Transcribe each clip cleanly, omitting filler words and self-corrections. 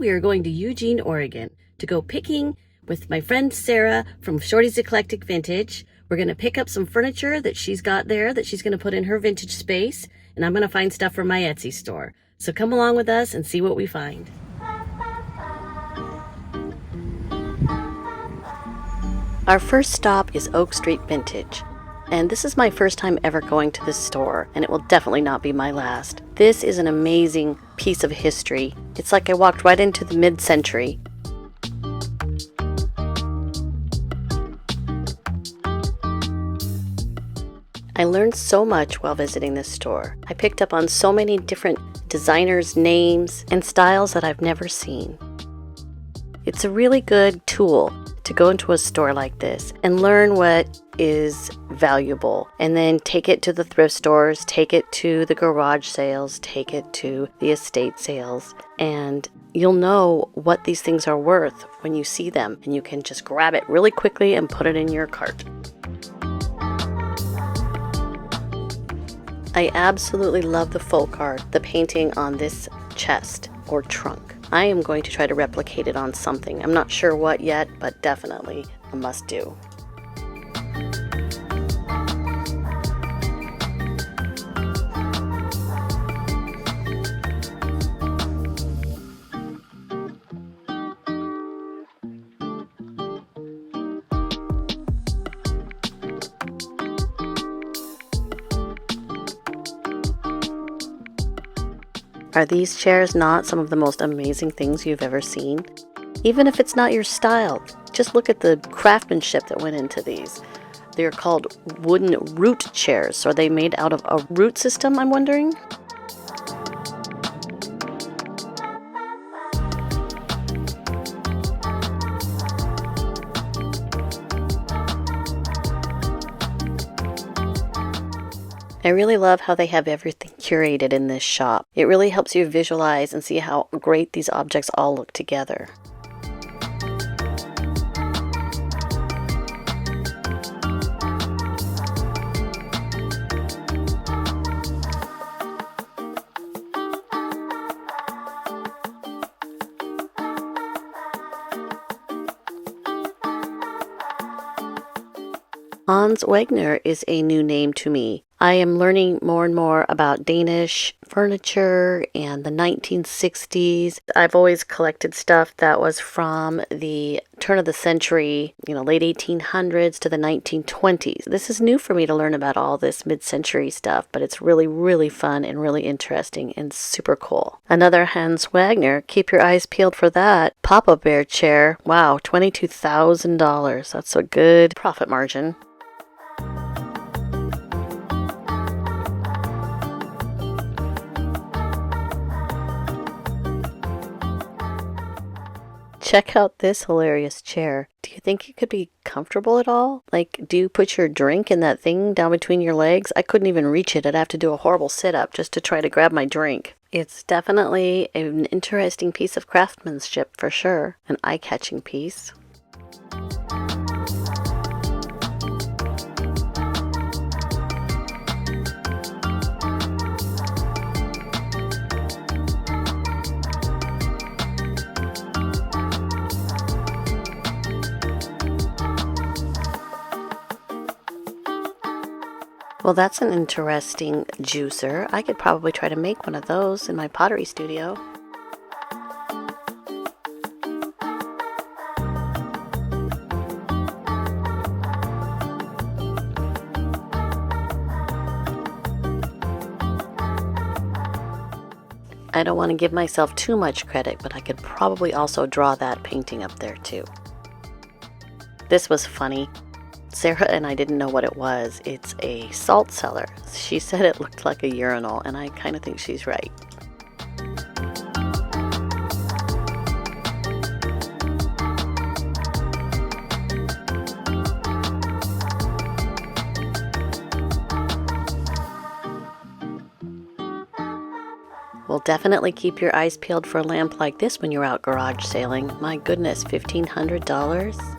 we are going to Eugene, Oregon to go picking with my friend Sarah from Shorty's Eklektik Vintage. We're going to pick up some furniture that she's got there that she's going to put in her vintage space, and I'm going to find stuff for my Etsy store. So come along with us and see what we find. Our first stop is Oak Street Vintage. And this is my first time ever going to this store, and it will definitely not be my last. This is an amazing piece of history. It's like I walked right into the mid-century. I learned so much while visiting this store. I picked up on so many different designers' names and styles that I've never seen. It's a really good tool to go into a store like this and learn what is valuable, and then take it to the thrift stores, take it to the garage sales, take it to the estate sales, and you'll know what these things are worth when you see them, and you can just grab it really quickly and put it in your cart. I absolutely love the folk art, the painting on this chest or trunk. I am going to try to replicate it on something. I'm not sure what yet, but definitely a must-do. Are these chairs not some of the most amazing things you've ever seen? Even if it's not your style, just look at the craftsmanship that went into these. They're called wooden root chairs. So are they made out of a root system, I'm wondering? I really love how they have everything curated in this shop. It really helps you visualize and see how great these objects all look together. Hans Wegner is a new name to me. I am learning more and more about Danish furniture and the 1960s. I've always collected stuff that was from the turn of the century, late 1800s to the 1920s. This is new for me to learn about all this mid-century stuff, but it's really, really fun and really interesting and super cool. Another Hans Wegner, keep your eyes peeled for that. Papa Bear chair. Wow, $22,000. That's a good profit margin. Check out this hilarious chair. Do you think it could be comfortable at all? Like, do you put your drink in that thing down between your legs? I couldn't even reach it. I'd have to do a horrible sit-up just to try to grab my drink. It's definitely an interesting piece of craftsmanship for sure. An eye-catching piece. Well, that's an interesting juicer. I could probably try to make one of those in my pottery studio. I don't want to give myself too much credit, but I could probably also draw that painting up there too. This was funny. Sarah and I didn't know what it was. It's a salt cellar. She said it looked like a urinal, and I kind of think she's right. Well, definitely keep your eyes peeled for a lamp like this when you're out garage sailing. My goodness, $1,500?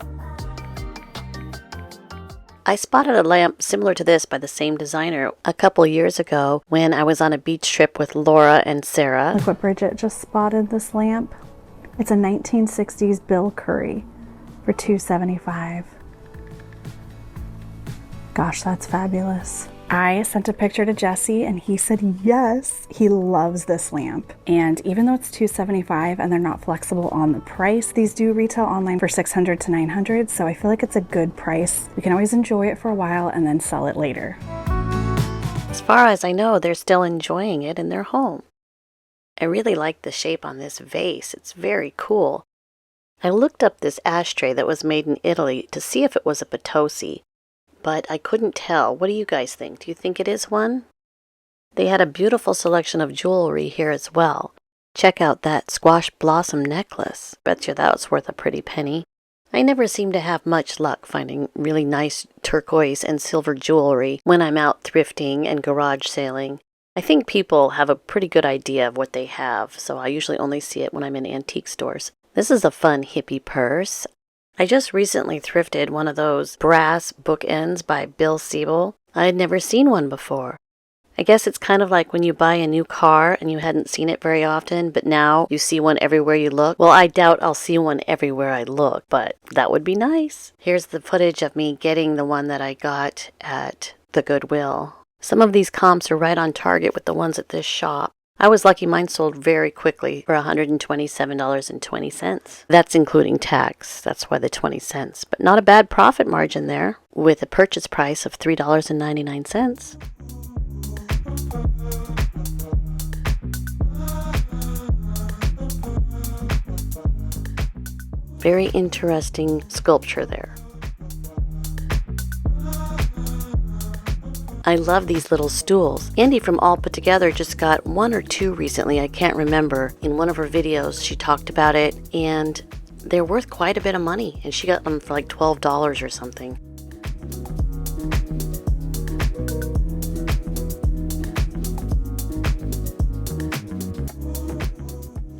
I spotted a lamp similar to this by the same designer a couple years ago when I was on a beach trip with Laura and Sarah. Look what Brigitte just spotted, this lamp. It's a 1960s Bill Curry for $2.75. Gosh, that's fabulous. I sent a picture to Jesse and he said yes, he loves this lamp. And even though it's $2.75 and they're not flexible on the price, these do retail online for $600 to $900, so I feel like it's a good price. We can always enjoy it for a while and then sell it later. As far as I know, they're still enjoying it in their home. I really like the shape on this vase. It's very cool. I looked up this ashtray that was made in Italy to see if it was a Potosi, but I couldn't tell. What do you guys think? Do you think it is one? They had a beautiful selection of jewelry here as well. Check out that squash blossom necklace. Bet you that was worth a pretty penny. I never seem to have much luck finding really nice turquoise and silver jewelry when I'm out thrifting and garage sailing. I think people have a pretty good idea of what they have, so I usually only see it when I'm in antique stores. This is a fun hippie purse. I just recently thrifted one of those brass bookends by Bill Siebel. I had never seen one before. I guess it's kind of like when you buy a new car and you hadn't seen it very often, but now you see one everywhere you look. Well, I doubt I'll see one everywhere I look, but that would be nice. Here's the footage of me getting the one that I got at the Goodwill. Some of these comps are right on target with the ones at this shop. I was lucky mine sold very quickly for $127.20. That's including tax. That's why the 20 cents. But not a bad profit margin there, with a purchase price of $3.99. Very interesting sculpture there. I love these little stools. Andy from All Put Together just got one or two recently, I can't remember. In one of her videos, she talked about it, and they're worth quite a bit of money, and she got them for like $12 or something.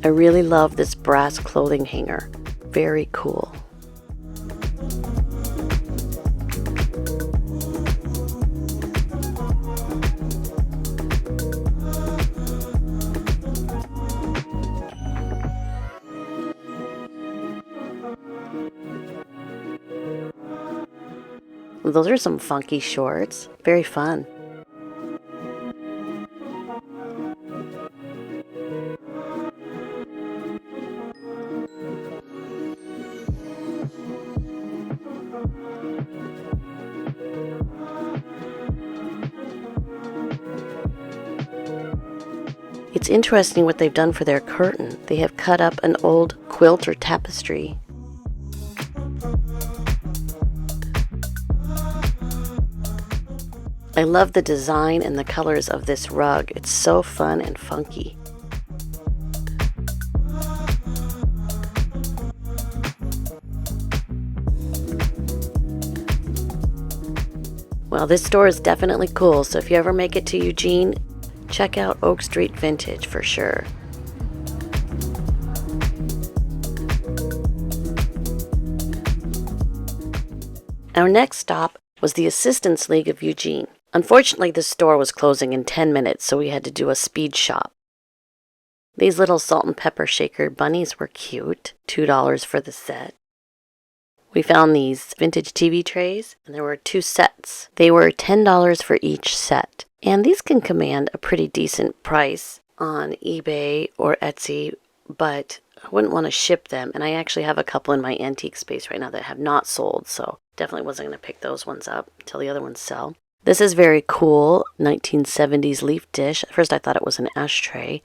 I really love this brass clothing hanger. Very cool. Those are some funky shorts. Very fun. It's interesting what they've done for their curtain. They have cut up an old quilt or tapestry. I love the design and the colors of this rug. It's so fun and funky. Well, this store is definitely cool, so if you ever make it to Eugene, check out Oak Street Vintage for sure. Our next stop was the Assistants League of Eugene. Unfortunately, the store was closing in 10 minutes, so we had to do a speed shop. These little salt and pepper shaker bunnies were cute, $2 for the set. We found these vintage TV trays, and there were 2 sets. They were $10 for each set, and these can command a pretty decent price on eBay or Etsy, but I wouldn't want to ship them, and I actually have a couple in my antique space right now that have not sold, so definitely wasn't going to pick those ones up until the other ones sell. This is very cool, 1970s leaf dish. At first I thought it was an ashtray.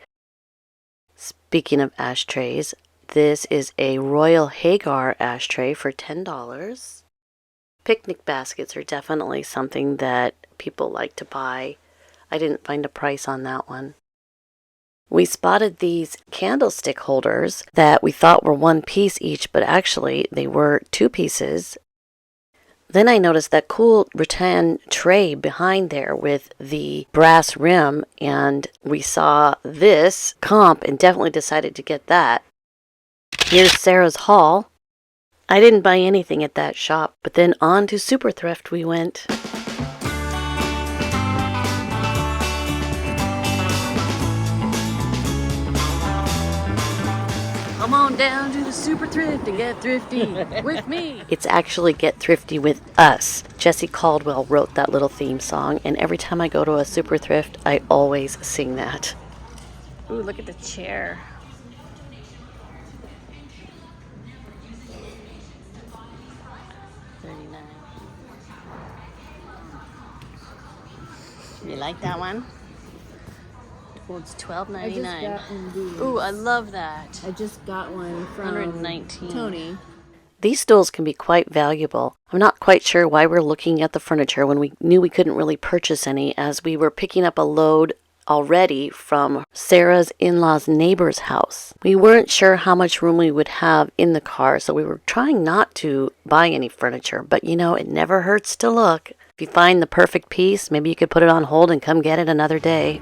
Speaking of ashtrays, this is a Royal Hagar ashtray for $10. Picnic baskets are definitely something that people like to buy. I didn't find a price on that one. We spotted these candlestick holders that we thought were 1 piece each, but actually they were 2 pieces. Then I noticed that cool rattan tray behind there with the brass rim, and we saw this comp and definitely decided to get that. Here's Sarah's haul. I didn't buy anything at that shop, but then on to Super Thrift we went. Come on down to the super thrift and get thrifty with me. It's actually Get Thrifty with Us. Jesse Caldwell wrote that little theme song, and every time I go to a super thrift, I always sing that. Ooh, look at the chair. $39. You like that one? Well, it's $12.99. Ooh, I love that. I just got one from $119. Tony. These stools can be quite valuable. I'm not quite sure why we're looking at the furniture when we knew we couldn't really purchase any, as we were picking up a load already from Sarah's in-laws' neighbor's house. We weren't sure how much room we would have in the car, so we were trying not to buy any furniture. But you know, it never hurts to look. If you find the perfect piece, maybe you could put it on hold and come get it another day.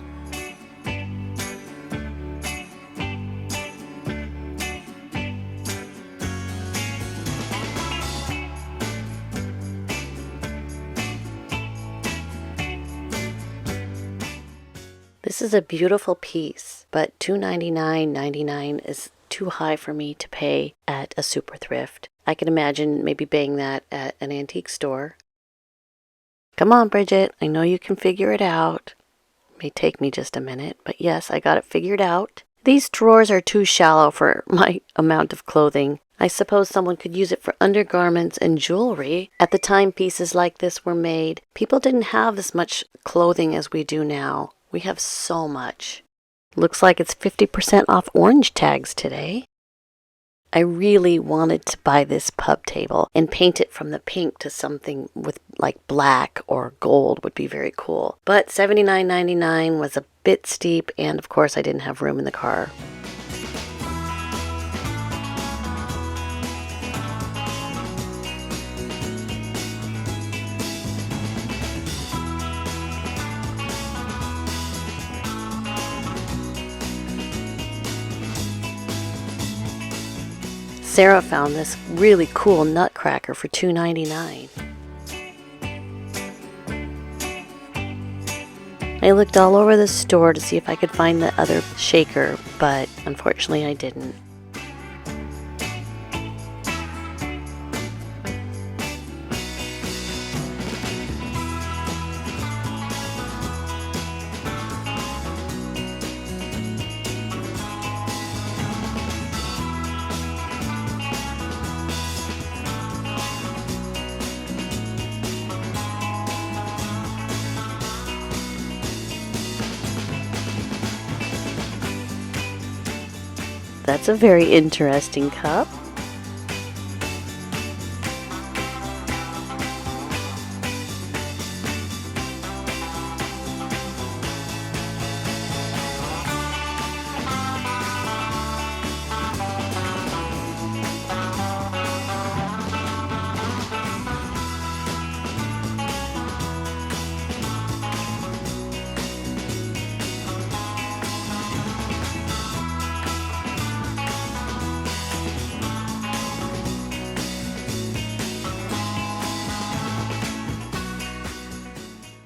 This is a beautiful piece, but $299.99 is too high for me to pay at a super thrift. I can imagine maybe paying that at an antique store. Come on, Brigitte, I know you can figure it out. It may take me just a minute, but yes, I got it figured out. These drawers are too shallow for my amount of clothing. I suppose someone could use it for undergarments and jewelry. At the time pieces like this were made, people didn't have as much clothing as we do now. We have so much. Looks like it's 50% off orange tags today. I really wanted to buy this pub table and paint it from the pink to something with like black or gold would be very cool. But $79.99 was a bit steep, and of course I didn't have room in the car. Sarah found this really cool nutcracker for $2.99. I looked all over the store to see if I could find the other shaker, but unfortunately I didn't. That's a very interesting cup.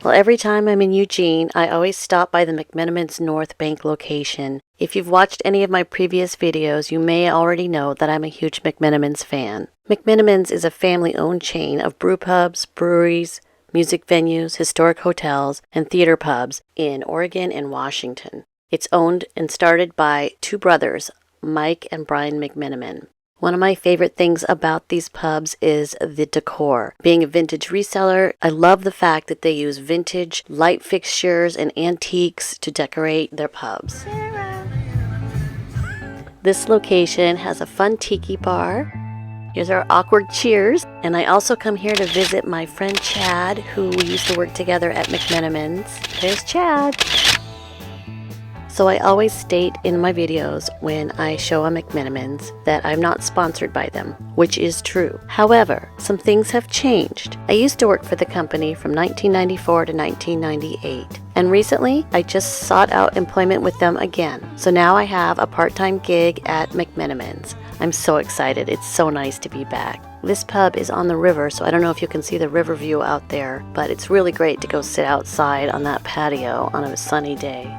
Well, every time I'm in Eugene, I always stop by the McMenamins North Bank location. If you've watched any of my previous videos, you may already know that I'm a huge McMenamins fan. McMenamins is a family-owned chain of brew pubs, breweries, music venues, historic hotels, and theater pubs in Oregon and Washington. It's owned and started by two brothers, Mike and Brian McMenamin. One of my favorite things about these pubs is the decor. Being a vintage reseller, I love the fact that they use vintage light fixtures and antiques to decorate their pubs. Sarah. This location has a fun tiki bar. Here's our awkward cheers. And I also come here to visit my friend Chad, who we used to work together at McMenamins. There's Chad. So I always state in my videos when I show a McMenamins that I'm not sponsored by them, which is true. However, some things have changed. I used to work for the company from 1994 to 1998, and recently I just sought out employment with them again. So now I have a part-time gig at McMenamins. I'm so excited. It's so nice to be back. This pub is on the river, so I don't know if you can see the river view out there, but it's really great to go sit outside on that patio on a sunny day.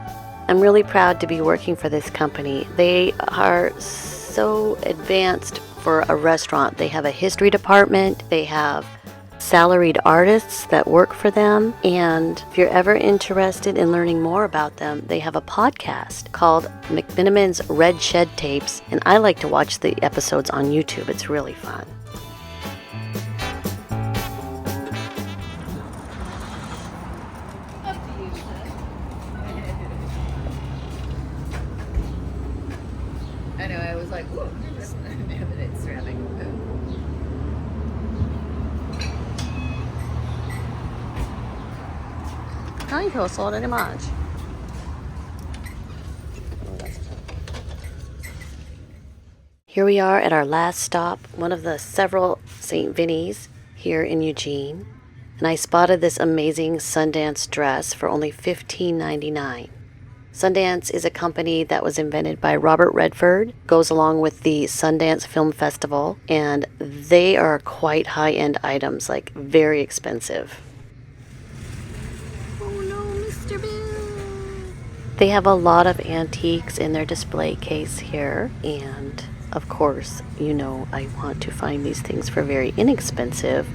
I'm really proud to be working for this company. They are so advanced for a restaurant. They have a history department, they have salaried artists that work for them, and if you're ever interested in learning more about them, they have a podcast called McMenamins Red Shed Tapes, and I like to watch the episodes on YouTube. It's really fun. I know, I was like, whoa, it's traffic. Hi, Coastal, very much. Here we are at our last stop, one of the several St. Vinny's here in Eugene, and I spotted this amazing Sundance dress for only $15.99. Sundance is a company that was invented by Robert Redford, goes along with the Sundance Film Festival, and they are quite high-end items, like very expensive. Oh no, Mr. Bill! They have a lot of antiques in their display case here, and of course, you know I want to find these things for very inexpensive.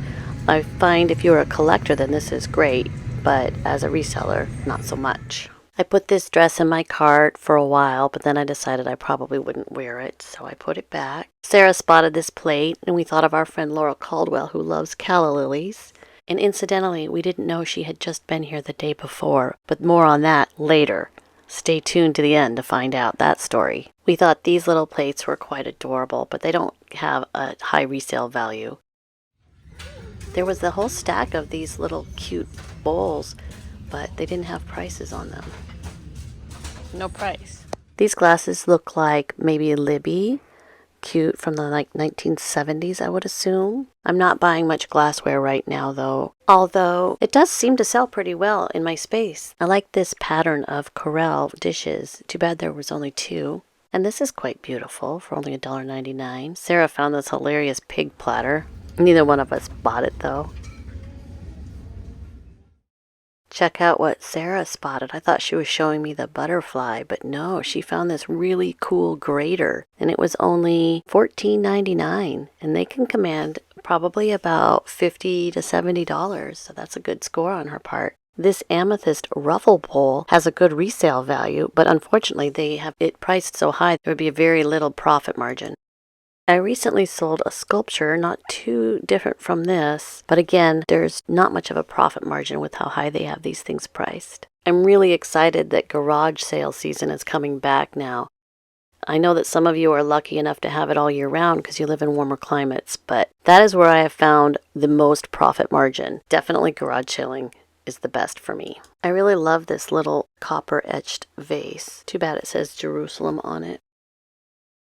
I find if you're a collector, then this is great, but as a reseller, not so much. I put this dress in my cart for a while, but then I decided I probably wouldn't wear it, so I put it back. Sarah spotted this plate, and we thought of our friend Laura Caldwell, who loves calla lilies. And incidentally, we didn't know she had just been here the day before, but more on that later. Stay tuned to the end to find out that story. We thought these little plates were quite adorable, but they don't have a high resale value. There was the whole stack of these little cute bowls, but they didn't have prices on them. No price. These glasses look like maybe Libby. Cute, from the 1970s, I would assume. I'm not buying much glassware right now though, although it does seem to sell pretty well in my space. I like this pattern of Corelle dishes. Too bad there was only 2. And this is quite beautiful for only $1.99. Sarah found this hilarious pig platter. Neither one of us bought it though. Check out what Sarah spotted. I thought she was showing me the butterfly, but no, she found this really cool grater, and it was only $14.99, and they can command probably about $50 to $70, so that's a good score on her part. This amethyst ruffle bowl has a good resale value, but unfortunately they have it priced so high there would be a very little profit margin. I recently sold a sculpture not too different from this, but again, there's not much of a profit margin with how high they have these things priced. I'm really excited that garage sale season is coming back now. I know that some of you are lucky enough to have it all year round because you live in warmer climates, but that is where I have found the most profit margin. Definitely garage selling is the best for me. I really love this little copper etched vase. Too bad it says Jerusalem on it.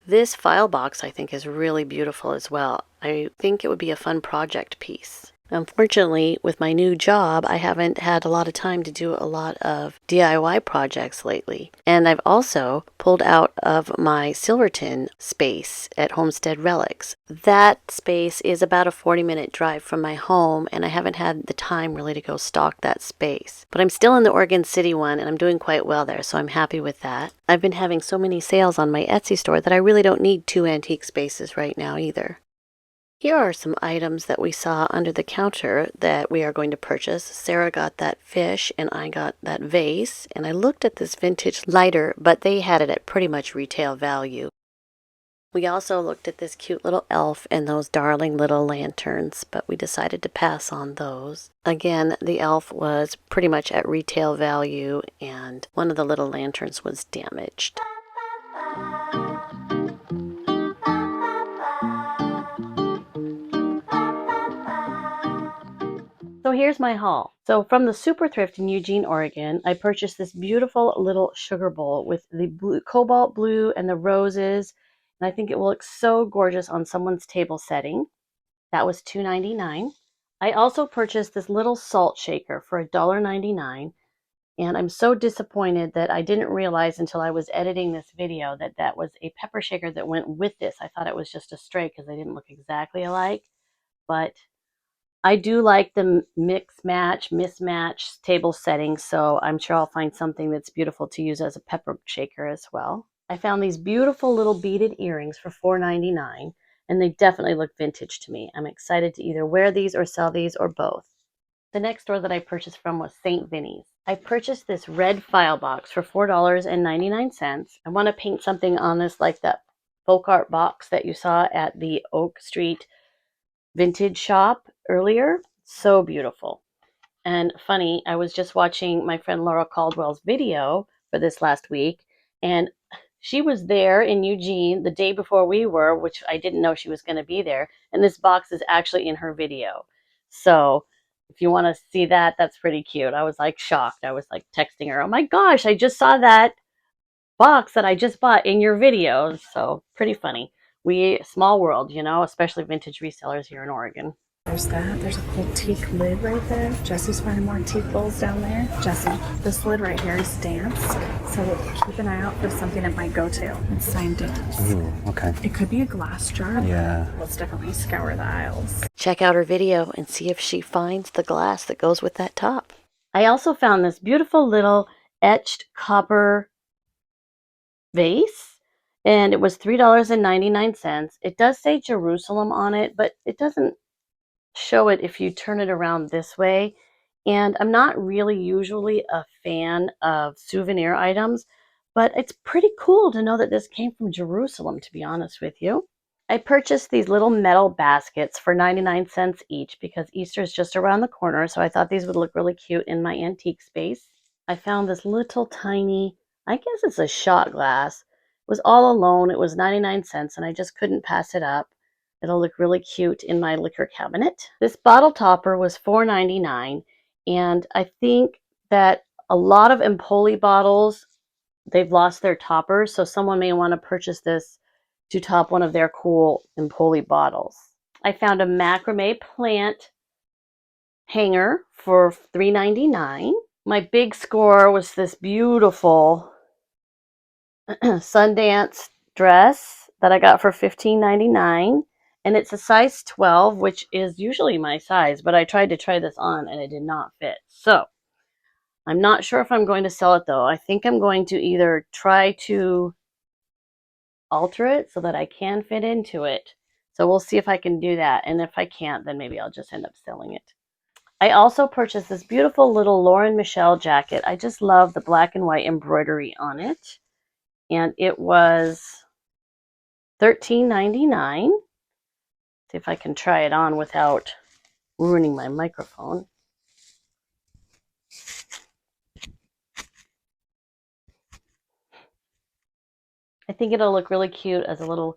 This file box I think is really beautiful as well. I think it would be a fun project piece. Unfortunately, with my new job, I haven't had a lot of time to do a lot of DIY projects lately. And I've also pulled out of my Silverton space at Homestead Relics. That space is about a 40-minute drive from my home, and I haven't had the time really to go stock that space. But I'm still in the Oregon City one, and I'm doing quite well there, so I'm happy with that. I've been having so many sales on my Etsy store that I really don't need 2 antique spaces right now either. Here are some items that we saw under the counter that we are going to purchase. Sarah got that fish and I got that vase, and I looked at this vintage lighter, but they had it at pretty much retail value. We also looked at this cute little elf and those darling little lanterns, but we decided to pass on those. Again, the elf was pretty much at retail value, and one of the little lanterns was damaged. So here's my haul. So from the Super Thrift in Eugene, Oregon, I purchased this beautiful little sugar bowl with the blue, cobalt blue and the roses. And I think it will look so gorgeous on someone's table setting. That was $2.99. I also purchased this little salt shaker for $1.99. And I'm so disappointed that I didn't realize until I was editing this video that that was a pepper shaker that went with this. I thought it was just a straight because they didn't look exactly alike. But I do like the mix, match, mismatch table settings, so I'm sure I'll find something that's beautiful to use as a pepper shaker as well. I found these beautiful little beaded earrings for $4.99, and they definitely look vintage to me. I'm excited to either wear these or sell these or both. The next store that I purchased from was St. Vinny's. I purchased this red file box for $4.99. I want to paint something on this like that folk art box that you saw at the Oak Street vintage shop earlier. So beautiful. And funny, I was just watching my friend Laura Caldwell's video for this last week, and she was there in Eugene the day before we were, which I didn't know she was going to be there. And this box is actually in her video. So if you want to see that, that's pretty cute. I was like shocked. I was like texting her, oh my gosh, I just saw that box that I just bought in your video. So pretty funny. Small world, you know, especially vintage resellers here in Oregon. There's that. There's a cool teak lid right there. Jesse's finding more teak bowls down there. Jesse, this lid right here is dance. So keep an eye out for something it might go to. It's signed dance. Ooh, okay. It could be a glass jar. Yeah. Let's definitely scour the aisles. Check out her video and see if she finds the glass that goes with that top. I also found this beautiful little etched copper vase, and it was $3.99. It does say Jerusalem on it, but it doesn't show it if you turn it around this way. And I'm not really usually a fan of souvenir items, but it's pretty cool to know that this came from Jerusalem, to be honest with you. I purchased these little metal baskets for 99 cents each because Easter is just around the corner, so I thought these would look really cute in my antique space. I found this little tiny, I guess it's a shot glass. It was all alone. It was 99 cents, and I just couldn't pass it up. It'll look really cute in my liquor cabinet. This bottle topper was $4.99, and I think that a lot of Empoli bottles, they've lost their toppers, so someone may want to purchase this to top one of their cool Empoli bottles. I found a macrame plant hanger for $3.99. My big score was this beautiful Sundance dress that I got for $15.99. And it's a size 12, which is usually my size, but I tried to try this on and it did not fit. So I'm not sure if I'm going to sell it though. I think I'm going to either try to alter it so that I can fit into it. So we'll see if I can do that. And if I can't, then maybe I'll just end up selling it. I also purchased this beautiful little Lauren Michelle jacket. I just love the black and white embroidery on it. And it was $13.99. See if I can try it on without ruining my microphone. I think it'll look really cute as a little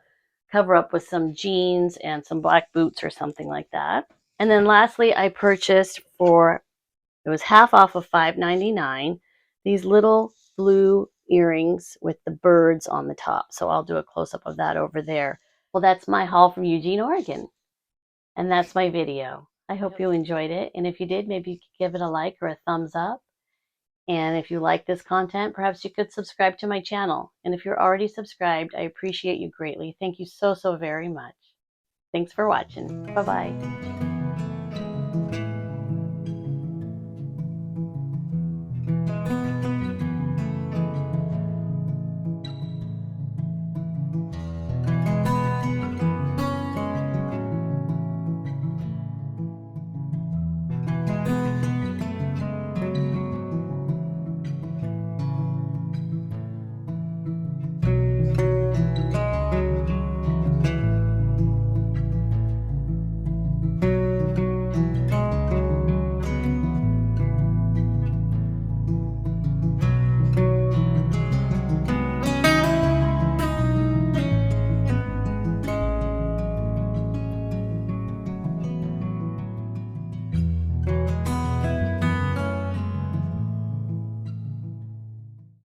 cover up with some jeans and some black boots or something like that. And then lastly, I purchased it was half off of $5.99, these little blue earrings with the birds on the top. So I'll do a close-up of that over there. Well, that's my haul from Eugene, Oregon. And that's my video. I hope you enjoyed it. And if you did, maybe you could give it a like or a thumbs up. And if you like this content, perhaps you could subscribe to my channel. And if you're already subscribed, I appreciate you greatly. Thank you so, so very much. Thanks for watching. Bye-bye.